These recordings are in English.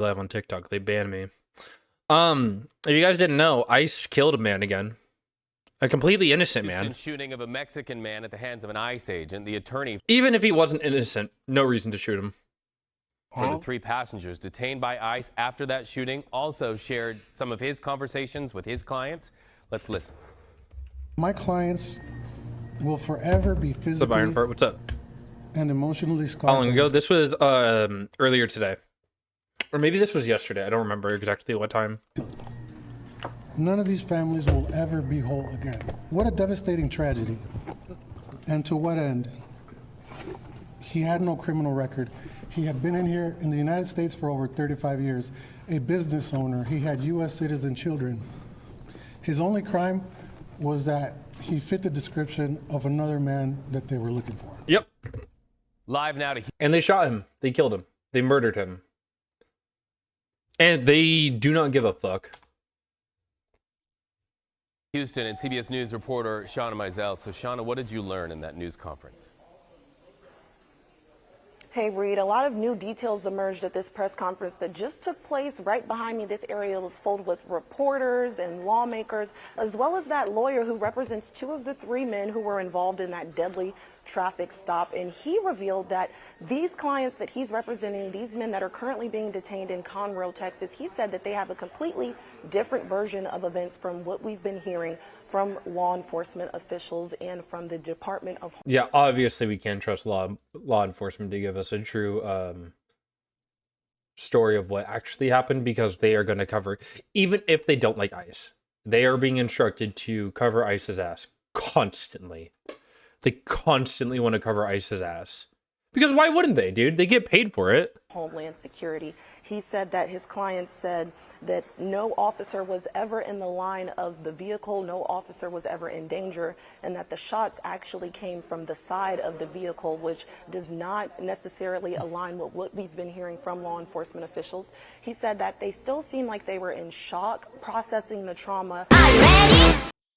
live on TikTok. They banned me. If you guys didn't know, ICE killed a man again. A completely innocent man. Shooting of a Mexican man at the hands of an ICE agent. The attorney, even if he wasn't innocent, no reason to shoot him. For the 3 passengers detained by ICE after that shooting, also shared some of his conversations with his clients. Let's listen. My clients will forever be physically What's up? and emotionally scarred. How long ago? This was earlier today. Or maybe this was yesterday. I don't remember exactly what time. None of these families will ever be whole again. What a devastating tragedy. And to what end? He had no criminal record. He had been in here in the United States for over 35 years. A business owner. He had U.S. citizen children. His only crime was that he fit the description of another man that they were looking for. Yep. Live now to... And they shot him. They killed him. They murdered him. And they do not give a fuck. Houston and CBS News reporter Shauna Mizell. So, Shauna, what did you learn in that news conference? Hey, Reed, a lot of new details emerged at this press conference that just took place right behind me. This area was filled with reporters and lawmakers, as well as that lawyer who represents 2 of the 3 men who were involved in that deadly traffic stop. And he revealed that these clients that he's representing, these men that are currently being detained in Conroe, Texas, he said that they have a completely different version of events from what we've been hearing from law enforcement officials and from the Department of... Yeah, obviously we can't trust law enforcement to give us a true story of what actually happened, because they are going to cover, even if they don't like ICE, they are being instructed to cover ICE's ass constantly. They constantly want to cover ICE's ass. Because why wouldn't they, dude? They get paid for it. Homeland Security. He said that his client said that no officer was ever in the line of the vehicle, no officer was ever in danger, and that the shots actually came from the side of the vehicle, which does not necessarily align with what we've been hearing from law enforcement officials. He said that they still seem like they were in shock, processing the trauma.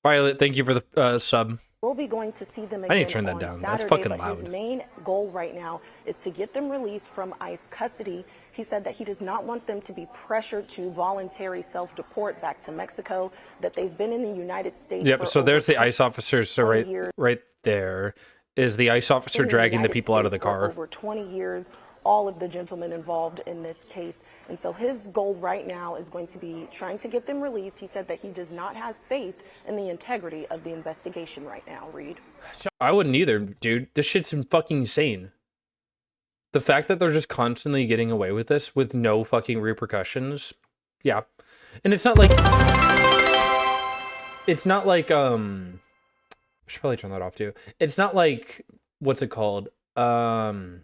Violet, thank you for the sub. We'll be going to see them again. I need to turn that down. Saturday, That's fucking but loud. His main goal right now is to get them released from ICE custody. He said that he does not want them to be pressured to voluntary self-deport back to Mexico, that they've been in the United States. Yep, so there's the ICE officers. So right there is the ICE officer dragging the people out of the car. Over 20 years, all of the gentlemen involved in this case. And so his goal right now is going to be trying to get them released. He said that he does not have faith in the integrity of the investigation right now, Reed. I wouldn't either, dude. This shit's fucking insane. The fact that they're just constantly getting away with this with no fucking repercussions. Yeah. And it's not like... I should probably turn that off too. It's not like... What's it called? I'm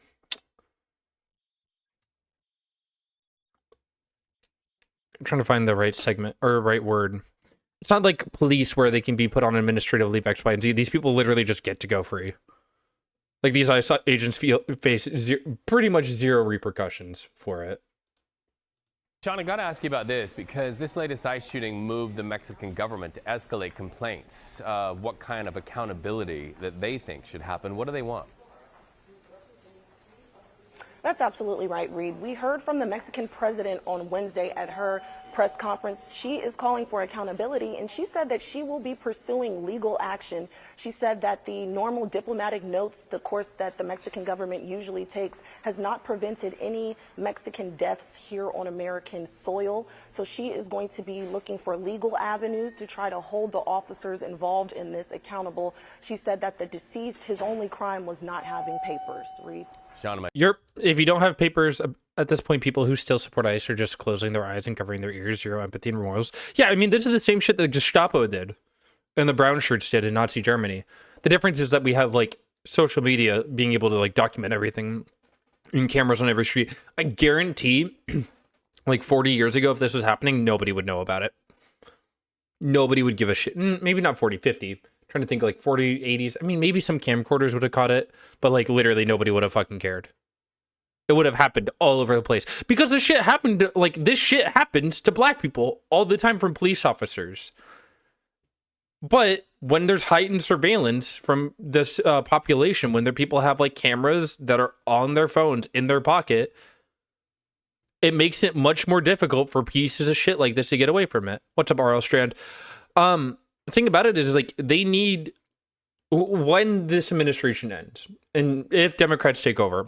trying to find the right segment or right word. It's not like police where they can be put on administrative leave X, Y, and Z. These people literally just get to go free. Like these ICE agents face pretty much zero repercussions for it. Sean, I got to ask you about this because this latest ICE shooting moved the Mexican government to escalate complaints. What kind of accountability that they think should happen? What do they want? That's absolutely right, Reed. We heard from the Mexican president on Wednesday at her press conference. She is calling for accountability, and she said that she will be pursuing legal action. She said that the normal diplomatic notes, the course that the Mexican government usually takes, has not prevented any Mexican deaths here on American soil. So she is going to be looking for legal avenues to try to hold the officers involved in this accountable. She said that the deceased, his only crime was not having papers, Reed. If you don't have papers at this point, people who still support ICE are just closing their eyes and covering their ears, zero empathy and remorse. Yeah, I mean, this is the same shit that Gestapo did and the brown shirts did in Nazi Germany. The difference is that we have like social media being able to like document everything in cameras on every street. I guarantee like 40 years ago, if this was happening, nobody would know about it. Nobody would give a shit. Maybe not 40, 50. Trying to think like 40, 80s. I mean, maybe some camcorders would have caught it, but like literally nobody would have fucking cared. It would have happened all over the place because this shit happened. Like this shit happens to black people all the time from police officers. But when there's heightened surveillance from this population, when people have like cameras that are on their phones in their pocket, it makes it much more difficult for pieces of shit like this to get away from it. What's up, RL Strand? The thing about it is like they need, when this administration ends and if Democrats take over,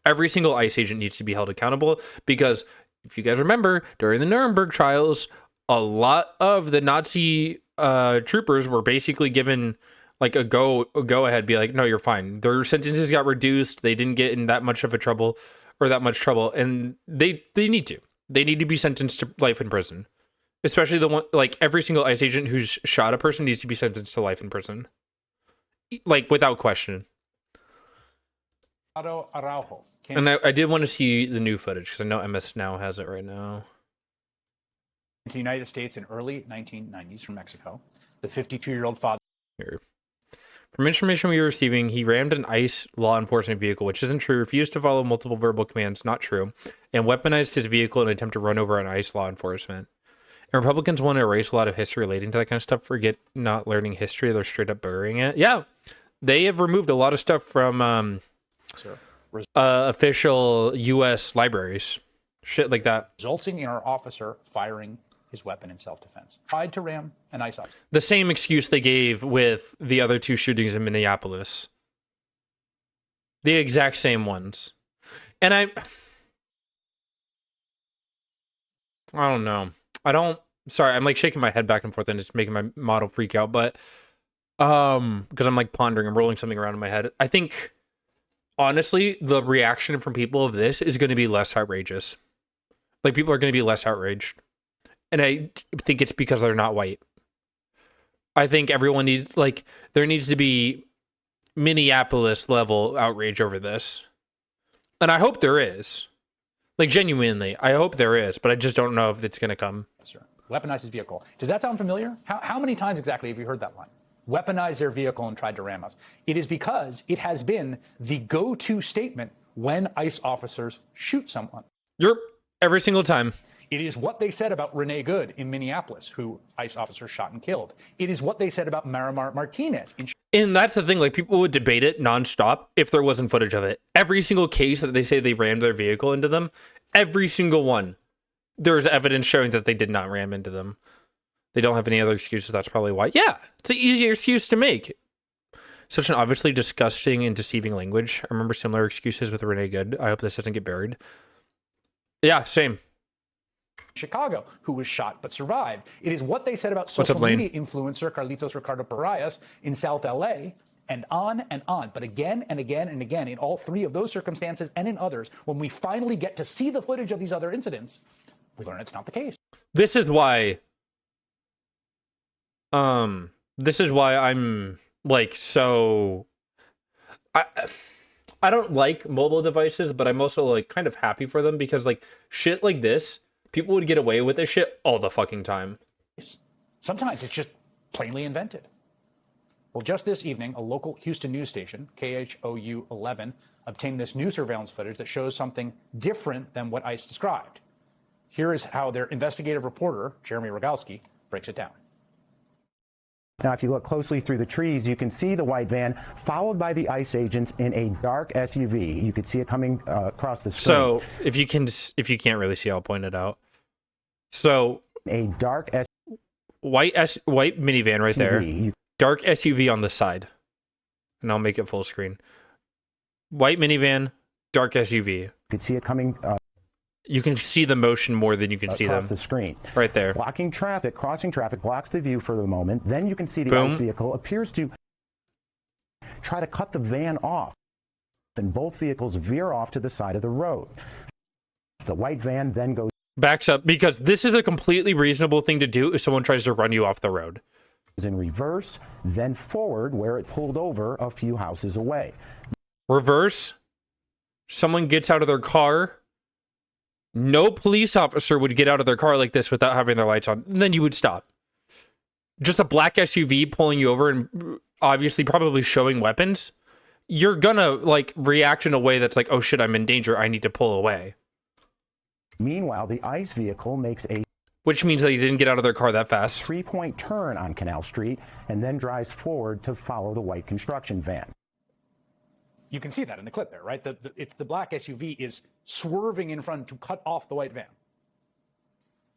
every single ICE agent needs to be held accountable, because if you guys remember, during the Nuremberg trials, a lot of the Nazi troopers were basically given like a go ahead, be like, no, you're fine. Their sentences got reduced. They didn't get in that much of a trouble or that much trouble, and they need to be sentenced to life in prison. Especially the one, like every single ICE agent who's shot a person needs to be sentenced to life in prison, like without question. Araujo. And I did want to see the new footage because I know MS Now has it right now. To the United States in early 1990s from Mexico. The 52-year-old father. Here. From information we were receiving, he rammed an ICE law enforcement vehicle, which isn't true, refused to follow multiple verbal commands, not true, and weaponized his vehicle in an attempt to run over an ICE law enforcement. And Republicans want to erase a lot of history relating to that kind of stuff, forget not learning history, they're straight up burying it. Yeah, they have removed a lot of stuff from official U.S. libraries. Shit like that. Resulting in our officer firing his weapon in self-defense. Tried to ram an ICE officer. The same excuse they gave with the other two shootings in Minneapolis. The exact same ones. And I don't know. Sorry, I'm like shaking my head back and forth and it's making my model freak out, but because I'm like pondering and rolling something around in my head. I think honestly, the reaction from people of this is going to be less outrageous. Like people are going to be less outraged. And I think it's because they're not white. I think everyone needs, like, there needs to be Minneapolis level outrage over this. And I hope there is. Like, genuinely, I hope there is, but I just don't know if it's going to come. Weaponized his vehicle. Does that sound familiar? How many times exactly have you heard that line? Weaponized their vehicle and tried to ram us. It is because it has been the go-to statement when ICE officers shoot someone. Every single time. It is what they said about Renee Good in Minneapolis, who ICE officers shot and killed. It is what they said about Marimar Martinez. And that's the thing, like people would debate it nonstop if there wasn't footage of it. Every single case that they say they rammed their vehicle into them, every single one, there's evidence showing that they did not ram into them. They don't have any other excuses. That's probably why. Yeah, it's an easier excuse to make. Such an obviously disgusting and deceiving language. I remember similar excuses with Renee Good. I hope this doesn't get buried. Yeah, same. Chicago, who was shot but survived. It is what they said about social media influencer Carlitos Ricardo Parias in South LA, and on and on. But again and again and again, in all three of those circumstances and in others, when we finally get to see the footage of these other incidents, we learn it's not the case. This is why I'm like so I don't like mobile devices, but I'm also like kind of happy for them because like shit like this, people would get away with this shit all the fucking time. Sometimes it's just plainly invented. Well, just this evening, a local Houston news station, KHOU 11, obtained this new surveillance footage that shows something different than what ICE described. Here is how their investigative reporter, Jeremy Rogalski, breaks it down. Now, if you look closely through the trees, you can see the white van followed by the ICE agents in a dark SUV. You could see it coming across the screen. So if you can't really see, I'll point it out. So a dark white minivan right there, dark SUV on the side, and I'll make it full screen. White minivan, dark SUV. You can see it coming. You can see the motion more than you can see them. Across the screen. Right there. Blocking traffic, crossing traffic, blocks the view for the moment. Then you can see the ICE vehicle appears to try to cut the van off. And both vehicles veer off to the side of the road. The white van then backs up, because this is a completely reasonable thing to do if someone tries to run you off the road. In reverse, then forward where it pulled over a few houses away. Reverse, someone gets out of their car. No police officer would get out of their car like this without having their lights on. And then you would stop. Just a black SUV pulling you over and obviously probably showing weapons. You're gonna like react in a way that's like, oh shit, I'm in danger. I need to pull away. Meanwhile, the ICE vehicle makes a which means they didn't get out of their car that fast. 3-point turn on Canal Street and then drives forward to follow the white construction van. You can see that in the clip there, right? It's the black SUV is swerving in front to cut off the white van.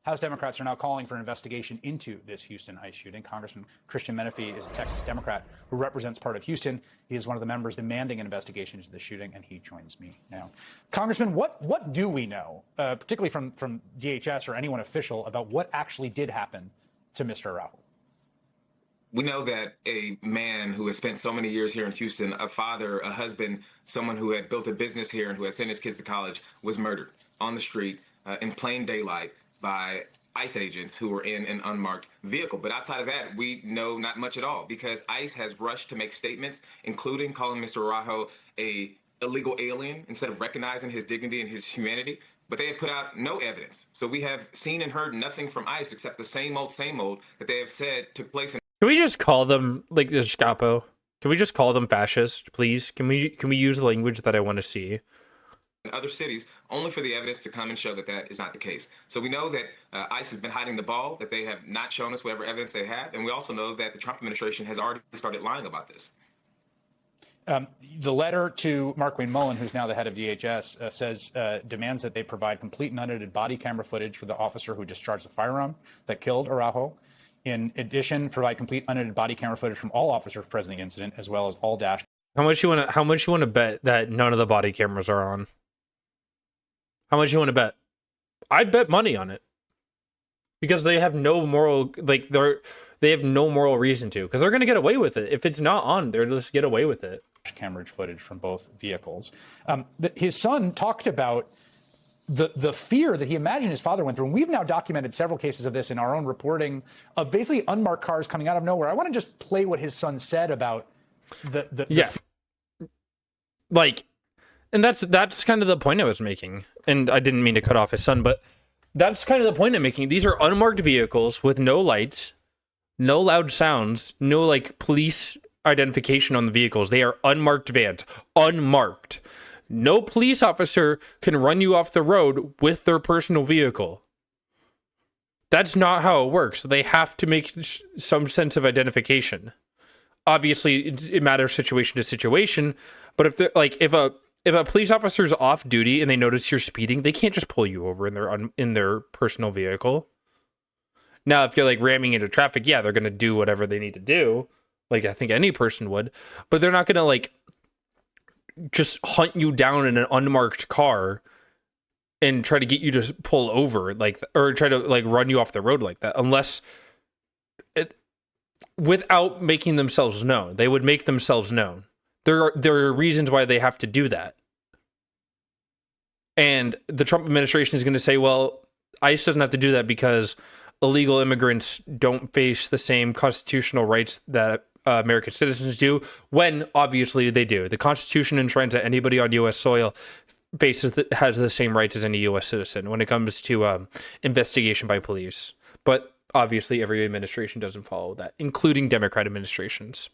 House Democrats are now calling for an investigation into this Houston ICE shooting. Congressman Christian Menifee is a Texas Democrat who represents part of Houston. He is one of the members demanding an investigation into the shooting, and he joins me now. Congressman, what do we know, particularly from DHS or anyone official, about what actually did happen to Mr. Araujo? We know that a man who has spent so many years here in Houston, a father, a husband, someone who had built a business here and who had sent his kids to college, was murdered on the street in plain daylight by ICE agents who were in an unmarked vehicle. But outside of that, we know not much at all, because ICE has rushed to make statements, including calling Mr. Araujo a illegal alien instead of recognizing his dignity and his humanity. But they have put out no evidence. So we have seen and heard nothing from ICE except the same old that they have said took place in. Can we just call them, like the Scapo? Can we just call them fascist, please? Can we use the language that I want to see? In other cities, only for the evidence to come and show that that is not the case. So we know that ICE has been hiding the ball, that they have not shown us whatever evidence they have, and we also know that the Trump administration has already started lying about this. The letter to Markwayne Mullen, who's now the head of DHS, demands that they provide complete and unedited body camera footage for the officer who discharged the firearm that killed Araujo. In addition, provide complete unedited body camera footage from all officers present in the incident, as well as all dash. How much you want to bet that none of the body cameras are on? How much you want to bet? I'd bet money on it, because they have no moral, they have no moral reason to, because they're going to get away with it. If it's not on, they're just get away with it. Camera footage from both vehicles. His son talked about the fear that he imagined his father went through. And we've now documented several cases of this in our own reporting of basically unmarked cars coming out of nowhere. I want to just play what his son said about and that's kind of the point I was making. And I didn't mean to cut off his son, but that's kind of the point I'm making. These are unmarked vehicles with no lights, no loud sounds, no like police identification on the vehicles. They are unmarked vans, unmarked. No police officer can run you off the road with their personal vehicle. That's not how it works. They have to make some sense of identification. Obviously, it matters situation to situation, but if they're like, if a police officer's off duty and they notice you're speeding, they can't just pull you over in their personal vehicle. Now, if you're like ramming into traffic, yeah, they're going to do whatever they need to do. Like I think any person would, but they're not going to like just hunt you down in an unmarked car and try to get you to pull over or try to like run you off the road like that, unless without making themselves known. They would make themselves known. There are reasons why they have to do that. And the Trump administration is going to say, well, ICE doesn't have to do that because illegal immigrants don't face the same constitutional rights that American citizens do, when obviously they do. The Constitution enshrines that anybody on U.S. soil has the same rights as any U.S. citizen when it comes to investigation by police. But obviously every administration doesn't follow that, including Democrat administrations.